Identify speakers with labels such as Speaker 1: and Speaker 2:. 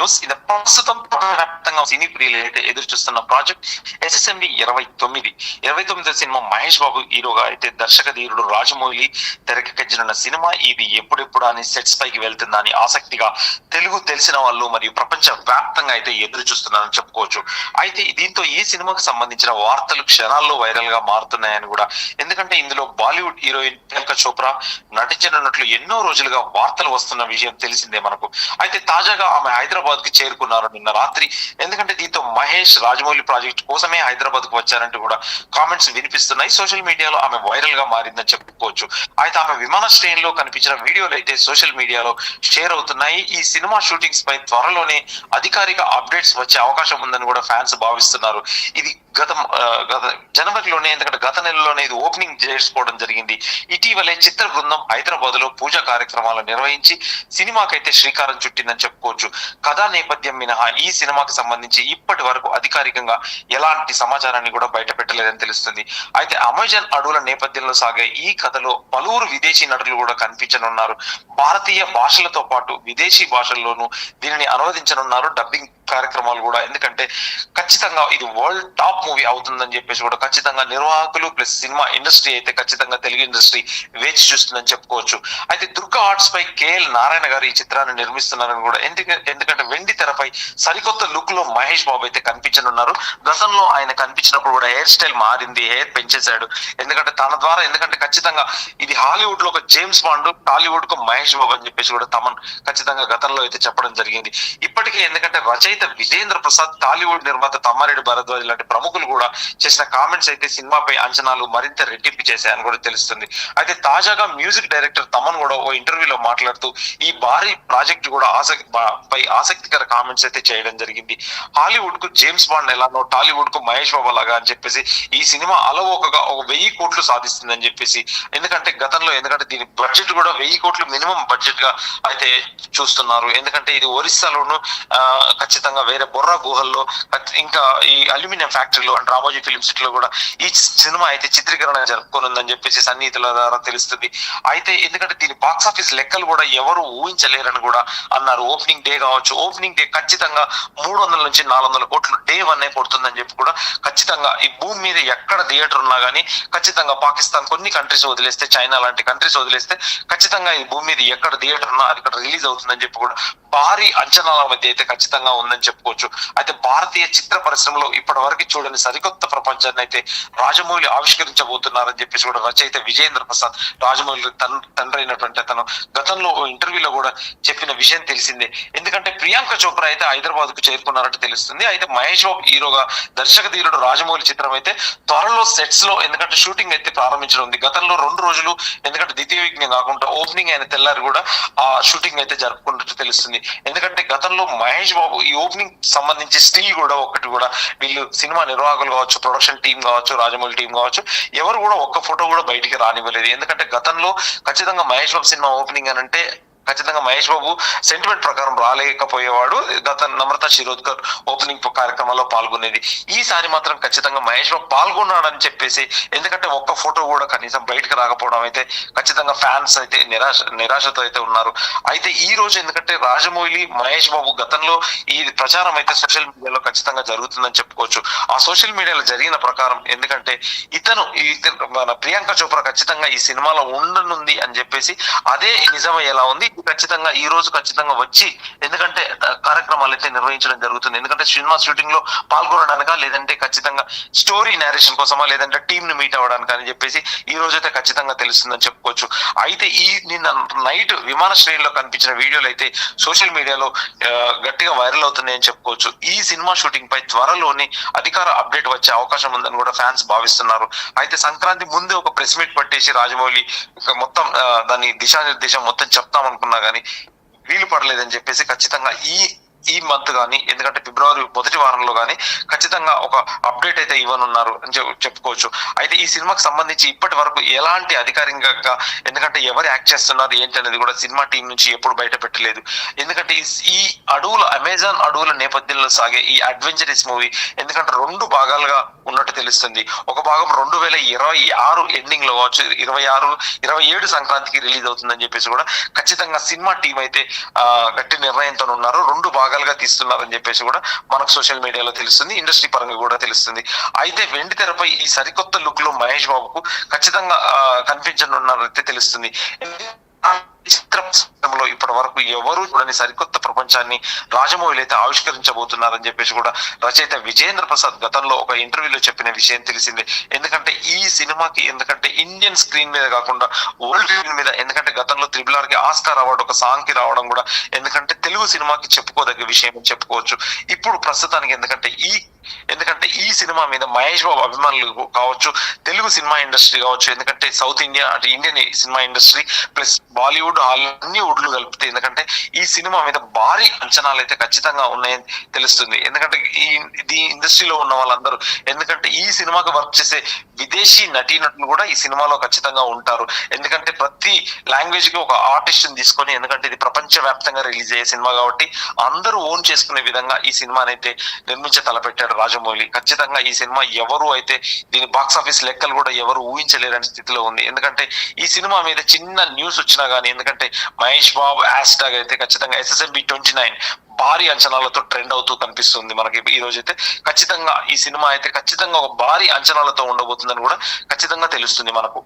Speaker 1: News. ఇది ప్రస్తుతం ప్రపంచవ్యాప్తంగా సినీ ప్రియులు అయితే ఎదురు చూస్తున్న project SSMD 29. 29వ cinema Mahesh Babu హీరోగా అయితే దర్శక ధీరుడు రాజమౌళి తెరకెక్కించిన సినిమా. ఇది ఎప్పుడెప్పుడు అని సెట్స్ పైకి వెళ్తుందని ఆసక్తిగా తెలుగు తెలిసిన వాళ్ళు మరియు ప్రపంచ వ్యాప్తంగా అయితే ఎదురు చూస్తున్నారని చెప్పుకోవచ్చు. అయితే దీంతో ఈ సినిమాకు సంబంధించిన వార్తలు క్షణాల్లో వైరల్ గా మారుతున్నాయని కూడా, ఎందుకంటే ఇందులో బాలీవుడ్ హీరోయిన్ ప్రియాంక చోప్రా నటించనున్నట్లు ఎన్నో రోజులుగా వార్తలు వస్తున్న విషయం తెలిసిందే మనకు. అయితే తాజాగా ఆమె హైదరాబాద్ కి చేరుకున్నారు నిన్న రాత్రి. ఎందుకంటే దీంతో మహేష్ రాజమౌళి ప్రాజెక్ట్ కోసమే హైదరాబాద్ కు వచ్చారంటూ కూడా కామెంట్స్ వినిపిస్తున్నాయి. సోషల్ మీడియాలో ఆమె వైరల్ గా మారిందని చెప్పుకోవచ్చు. అయితే ఆమె విమానాశ్రయంలో కనిపించిన వీడియోలు అయితే సోషల్ మీడియాలో షేర్ అవుతున్నాయి. ఈ సినిమా షూటింగ్స్ పై త్వరలోనే అధికారిక అప్డేట్స్ వచ్చే అవకాశం ఉందని కూడా ఫ్యాన్స్ భావిస్తున్నారు. ఇది గత జనవరిలోనే, ఎందుకంటే గత నెలలోనే ఇది ఓపెనింగ్ చేసుకోవడం జరిగింది. ఇటీవలే చిత్ర బృందం హైదరాబాద్ లో పూజా కార్యక్రమాలు నిర్వహించి సినిమాకైతే శ్రీకారం చుట్టిందని చెప్పుకోవచ్చు. కథా నేపథ్యం మినహా ఈ సినిమాకి సంబంధించి ఇప్పటి వరకు అధికారికంగా ఎలాంటి సమాచారాన్ని కూడా బయట పెట్టలేదని తెలుస్తుంది. అయితే అమెజాన్ అడవుల నేపథ్యంలో సాగే ఈ కథలో పలువురు విదేశీ నటులు కూడా కనిపించనున్నారు. భారతీయ భాషలతో పాటు విదేశీ భాషల్లోనూ దీనిని అనువదించనున్నారు, డబ్బింగ్ కార్యక్రమాలు కూడా. ఎందుకంటే ఖచ్చితంగా ఇది వరల్డ్ టాప్ మూవీ అవుతుందని చెప్పేసి కూడా ఖచ్చితంగా నిర్వాహకులు ప్లస్ సినిమా ఇండస్ట్రీ అయితే ఖచ్చితంగా తెలుగు ఇండస్ట్రీ వేచి చూస్తుందని చెప్పుకోవచ్చు. అయితే దుర్గా ఆర్ట్స్ పై KL నారాయణ గారు ఈ చిత్రాన్ని నిర్మిస్తున్నారని కూడా, ఎందుకంటే వెండి తెరపై సరికొత్త లుక్ లో మహేష్ బాబు అయితే కనిపించనున్నారు. గతంలో ఆయన కనిపించినప్పుడు కూడా హెయిర్ స్టైల్ మారింది, హెయిర్ పెంచేశాడు. ఎందుకంటే తన ద్వారా, ఎందుకంటే ఖచ్చితంగా ఇది హాలీవుడ్ లో ఒక జేమ్స్ బాండ్, టాలీవుడ్ కు మహేష్ బాబు అని చెప్పేసి కూడా తమన్ ఖచ్చితంగా గతంలో అయితే చెప్పడం జరిగింది. ఇప్పటికే ఎందుకంటే రచయిత విజేంద్ర ప్రసాద్, టాలీవుడ్ నిర్మాత తమ్మారెడ్డి భరద్వాజ్ లాంటి ప్రముఖులు కూడా చేసిన కామెంట్స్ అయితే సినిమాపై అంచనాలు మరింత రెట్టింపు చేశాయని కూడా తెలుస్తుంది. అయితే తాజాగా మ్యూజిక్ డైరెక్టర్ తమన్ కూడా ఓ ఇంటర్వ్యూలో మాట్లాడుతూ ఈ భారీ ప్రాజెక్ట్ కూడా ఆసక్తికర కామెంట్స్ అయితే చేయడం జరిగింది. హాలీవుడ్ కు జేమ్స్ బాండ్ ఎలానో టాలీవుడ్ కు మహేష్ బాబు లాగా అని చెప్పేసి ఈ సినిమా అలవోకగా 1000 కోట్లు సాధిస్తుందని చెప్పేసి, ఎందుకంటే గతంలో, ఎందుకంటే దీని బడ్జెట్ కూడా 1000 కోట్లు మినిమం బడ్జెట్ గా అయితే చూస్తున్నారు. ఎందుకంటే ఇది ఒరిస్సాలోను ఖచ్చితంగా వేరే బొర్రా గుహల్లో, ఇంకా ఈ అల్యూమినియం ఫ్యాక్టరీలో అండ్ రామోజీ ఫిల్మ్ సిటీ లో కూడా ఈ సినిమా అయితే చిత్రీకరణ జరుపుకోనుందని చెప్పేసి సన్నిహితుల ద్వారా తెలుస్తుంది. అయితే ఎందుకంటే దీని బాక్స్ ఆఫీస్ లెక్కలు కూడా ఎవరు ఊహించలేరని కూడా అన్నారు. ఓపెనింగ్ డే కావచ్చు, ఓపెనింగ్ డే ఖచ్చితంగా 300 నుంచి 400 కోట్లు డే 1 పడుతుందని చెప్పి కూడా ఖచ్చితంగా ఈ భూమి మీద ఎక్కడ థియేటర్ ఉన్నా కానీ ఖచ్చితంగా పాకిస్తాన్ కొన్ని కంట్రీస్ వదిలేస్తే, చైనా లాంటి కంట్రీస్ వదిలేస్తే ఖచ్చితంగా ఈ భూమి మీద ఎక్కడ థియేటర్ ఉన్నా అది ఇక్కడ రిలీజ్ అవుతుందని చెప్పి కూడా భారీ అంచనాల మధ్య అయితే ఖచ్చితంగా ఉందని చెప్పుకోవచ్చు. అయితే భారతీయ చిత్ర పరిశ్రమలో ఇప్పటి వరకు చూడని సరికొత్త ప్రపంచాన్ని అయితే రాజమౌళి ఆవిష్కరించబోతున్నారని చెప్పేసి కూడా రచయిత విజేంద్ర ప్రసాద్, రాజమౌళి తండ్రి అయినటువంటి అతను గతంలో ఇంటర్వ్యూలో కూడా చెప్పిన విషయం తెలిసిందే. ఎందుకంటే ప్రియాంక చోప్రా అయితే హైదరాబాద్ కు చేరుకున్నారంటే తెలుస్తుంది. అయితే మహేష్ బాబు హీరోగా దర్శక ధీరుడు రాజమౌళి చిత్రం అయితే త్వరలో సెట్స్ లో, ఎందుకంటే షూటింగ్ అయితే ప్రారంభించనుంది. గతంలో 2 రోజులు, ఎందుకంటే ద్వితీయ విఘ్నం కాకుండా ఓపెనింగ్ అయిన తెల్లారి కూడా ఆ షూటింగ్ అయితే జరుపుకున్నట్టు తెలుస్తుంది. ఎందుకంటే గతంలో మహేష్ బాబు ఈ ఓపెనింగ్ సంబంధించి స్టిల్ కూడా ఒకటి కూడా వీళ్ళు సినిమా నిర్వాహకులు కావచ్చు, ప్రొడక్షన్ టీం కావచ్చు, రాజమౌళి టీం కావచ్చు, ఎవరు కూడా ఒక్క ఫోటో కూడా బయటికి రానివ్వలేదు. ఎందుకంటే గతంలో ఖచ్చితంగా మహేష్ బాబు సినిమా ఓపెనింగ్ అని అంటే ఖచ్చితంగా మహేష్ బాబు సెంటిమెంట్ ప్రకారం రాలేకపోయేవాడు. గత నమ్రత శిరోద్కర్ ఓపెనింగ్ కార్యక్రమంలో పాల్గొనేది. ఈసారి మాత్రం ఖచ్చితంగా మహేష్ బాబు పాల్గొన్నాడని చెప్పేసి, ఎందుకంటే ఒక్క ఫోటో కూడా కనీసం బయటకు రాకపోవడం అయితే ఖచ్చితంగా ఫ్యాన్స్ అయితే నిరాశతో అయితే ఉన్నారు. అయితే ఈ రోజు ఎందుకంటే రాజమౌళి, మహేష్ బాబు గతంలో ఈ ప్రచారం అయితే సోషల్ మీడియాలో ఖచ్చితంగా జరుగుతుందని చెప్పుకోవచ్చు. ఆ సోషల్ మీడియాలో జరిగిన ప్రకారం, ఎందుకంటే మన ప్రియాంక చోప్రా ఖచ్చితంగా ఈ సినిమాలో ఉండనుంది అని చెప్పేసి, అదే నిజమయ్యేలా ఉంది. ఖచ్చితంగా ఈ రోజు ఖచ్చితంగా వచ్చి, ఎందుకంటే కార్యక్రమాలు అయితే నిర్వహించడం జరుగుతుంది. ఎందుకంటే సినిమా షూటింగ్ లో పాల్గొనడానికా, లేదంటే ఖచ్చితంగా స్టోరీ నేరేషన్ కోసమా, లేదంటే టీమ్ ని మీట్ అవ్వడానికి అని చెప్పేసి ఈ రోజు అయితే ఖచ్చితంగా తెలుస్తుందని చెప్పుకోవచ్చు. అయితే నిన్న నైట్ విమానాశ్రయంలో కనిపించిన వీడియోలు అయితే సోషల్ మీడియాలో గట్టిగా వైరల్ అవుతున్నాయని చెప్పుకోవచ్చు. ఈ సినిమా షూటింగ్ పై త్వరలోనే అధికార అప్డేట్ వచ్చే అవకాశం ఉందని కూడా ఫ్యాన్స్ భావిస్తున్నారు. అయితే సంక్రాంతి ముందే ఒక ప్రెస్ మీట్ పట్టేసి రాజమౌళి మొత్తం దాని దిశానిర్దేశం మొత్తం చెప్తామనుకున్నారు కానీ వీలు పడలేదని చెప్పేసి ఖచ్చితంగా ఈ మంత్ కానీ, ఎందుకంటే ఫిబ్రవరి మొదటి వారంలో కానీ ఖచ్చితంగా ఒక అప్డేట్ అయితే ఇవ్వనున్నారు అని చెప్పుకోవచ్చు. అయితే ఈ సినిమాకి సంబంధించి ఇప్పటి వరకు ఎలాంటి అధికారికంగా, ఎందుకంటే ఎవరు యాక్ట్ చేస్తున్నారు ఏంటి అనేది కూడా సినిమా టీం నుంచి ఎప్పుడు బయట పెట్టలేదు. ఎందుకంటే ఈ అమేజాన్ అడవుల నేపథ్యంలో సాగే ఈ అడ్వెంచరస్ మూవీ, ఎందుకంటే 2 భాగాలుగా ఉన్నట్టు తెలుస్తుంది. ఒక భాగం 2026 ఎండింగ్ లో కావచ్చు, 27 సంక్రాంతికి రిలీజ్ అవుతుందని చెప్పేసి కూడా ఖచ్చితంగా సినిమా టీం అయితే గట్టి నిర్ణయంతో ఉన్నారు. 2 భాగాలుగా తీస్తున్నారని చెప్పేసి కూడా మనకు సోషల్ మీడియాలో తెలుస్తుంది, ఇండస్ట్రీ పరంగా కూడా తెలుస్తుంది. అయితే వెండి తెరపై ఈ సరికొత్త లుక్ లో మహేష్ బాబుకు ఖచ్చితంగా కనిపించనున్నారైతే తెలుస్తుంది. చిత్రంలో ఇప్పటి వరకు ఎవరు చూడని సరికొత్త ప్రపంచాన్ని రాజమౌళి అయితే ఆవిష్కరించబోతున్నారని చెప్పేసి కూడా రచయిత విజయేంద్ర ప్రసాద్ గతంలో ఒక ఇంటర్వ్యూలో చెప్పిన విషయం తెలిసిందే. ఎందుకంటే ఈ సినిమాకి ఇండియన్ స్క్రీన్ మీద కాకుండా వరల్డ్ స్క్రీన్ మీద, ఎందుకంటే గతంలో RRR కి ఆస్కార్ అవార్డు ఒక సాంగ్ కి రావడం కూడా ఎందుకంటే తెలుగు సినిమాకి చెప్పుకోదగ్గ విషయం అని చెప్పుకోవచ్చు. ఇప్పుడు ప్రస్తుతానికి ఎందుకంటే ఈ సినిమా మీద మహేష్ బాబు అభిమానులు కావచ్చు, తెలుగు సినిమా ఇండస్ట్రీ కావచ్చు, ఎందుకంటే సౌత్ ఇండియా అంటే Indian cinema industry plus Bollywood అన్ని వుడ్లు కలిపితే ఎందుకంటే ఈ సినిమా మీద భారీ అంచనాలు అయితే ఖచ్చితంగా ఉన్నాయని తెలుస్తుంది. ఎందుకంటే ఈ ఇండస్ట్రీలో ఉన్న వాళ్ళందరూ, ఎందుకంటే ఈ సినిమాకి వర్క్ చేసే విదేశీ నటీనటులు కూడా ఈ సినిమాలో ఖచ్చితంగా ఉంటారు. ఎందుకంటే ప్రతి లాంగ్వేజ్ కి ఒక ఆర్టిస్ట్ ని తీసుకొని, ఎందుకంటే ఇది ప్రపంచ వ్యాప్తంగా రిలీజ్ అయ్యే సినిమా కాబట్టి అందరూ ఓన్ చేసుకునే విధంగా ఈ సినిమాని అయితే నిర్మించే తలపెట్టాడు రాజమౌళి. ఖచ్చితంగా ఈ సినిమా ఎవరు అయితే దీని బాక్స్ ఆఫీస్ లెక్కలు కూడా ఎవరు ఊహించలేరని స్థితిలో ఉంది. ఎందుకంటే ఈ సినిమా మీద చిన్న న్యూస్ వచ్చినా గానీ, ఎందుకంటే మహేష్ బాబు హ్యాష్ ట్యాగ్ అయితే ఖచ్చితంగా SSMB29 భారీ అంచనాలతో ట్రెండ్ అవుతూ కనిపిస్తుంది మనకి ఈ రోజు అయితే. ఖచ్చితంగా ఈ సినిమా అయితే ఖచ్చితంగా ఒక భారీ అంచనాలతో ఉండబోతుందని కూడా ఖచ్చితంగా తెలుస్తుంది మనకు.